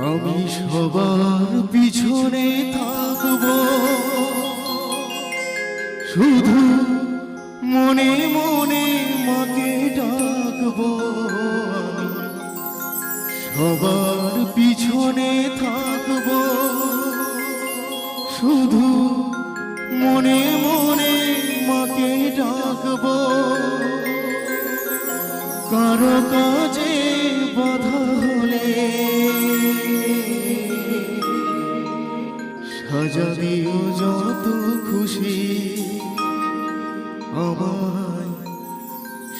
আমি সবার পিছনে থাকবো, শুধু মনে মনে মাকে ডাকবো। আমি সবার পিছনে থাকবো, শুধু মনে মনে মাকে ডাকবো। কারো কাজে বাধা হলে সাজা দিও যত খুশি, আমায়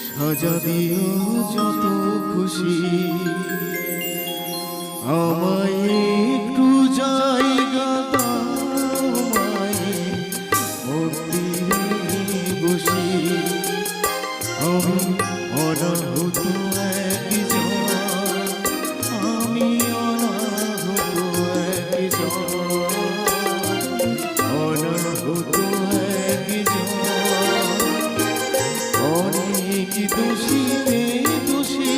সাজা দিও যত খুশি। আমায় একটু জায়গা দাও মায়ের মন্দিরে বসি। আমি অনাহত একজন, আমি অনাহত একজন, অনাহত একজন। অনেক দোষীতে দোষী,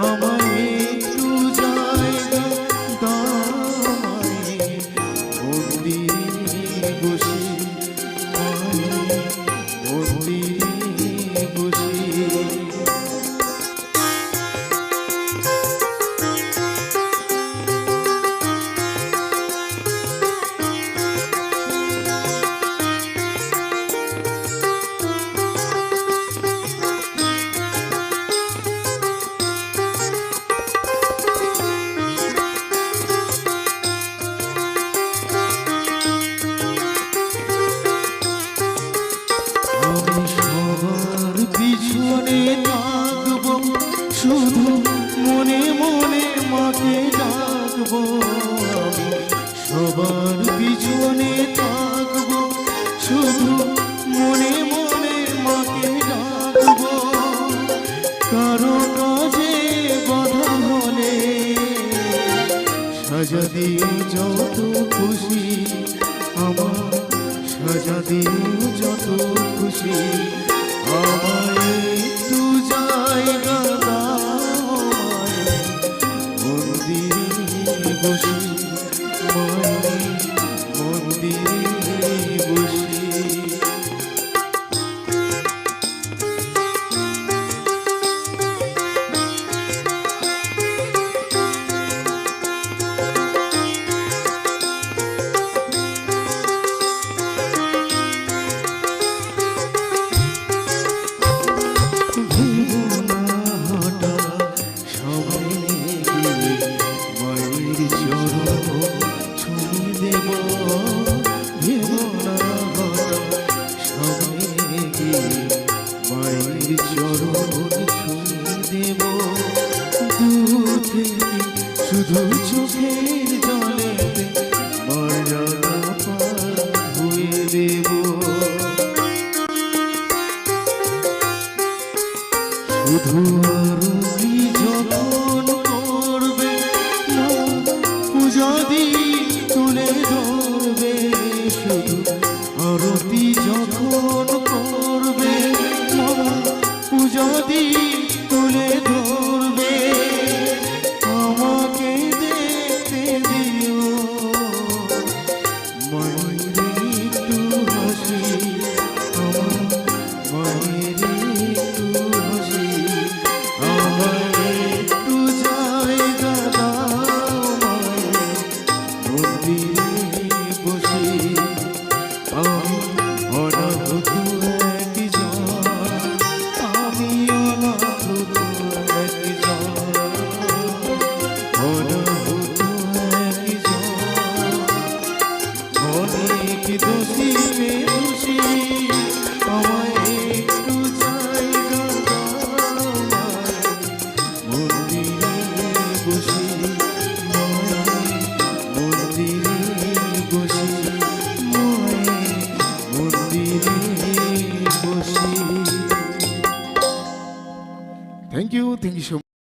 আমায় একটু জায়গা দাও মায়ের মন্দিরে বসি, মায়ের মন্দিরে বসি। আমি সবার পিছনে থাকবো, শুধু মনে মনে মাকে ডাকবো। আমি সবার পিছনে থাকবো, শুধু মনে মনে মাকে ডাকবো। কারো কাজে বাধা হলে সাজা দিও যত খুশি, আমার সাজা দিও যত খুশি। আমায় একটু জায়গা দাও মায়ের মন্দিরে বসি, মায়ের মন্দিরে বসি। শুধু চোখের জলে মর্যাদা ধুয়ে দেব। শুধু আরতি যখন করবে, পূজা দিয়ে তুলে ধরবে। শুধু আরতি যখন করবে, পূজা দিয়ে তুলে ধরবে। আমাকে দেখতে দিও মায়ের একটু হাসি, আমার মায়ের একটু হাসি। আমার একটু জায়গা দাও মায়ের মন্দিরে বসি। আমি অনাহত একজন, আমি অনাহত একজন, অনাহত একজন। অনেক দোষী দোষী, আমায়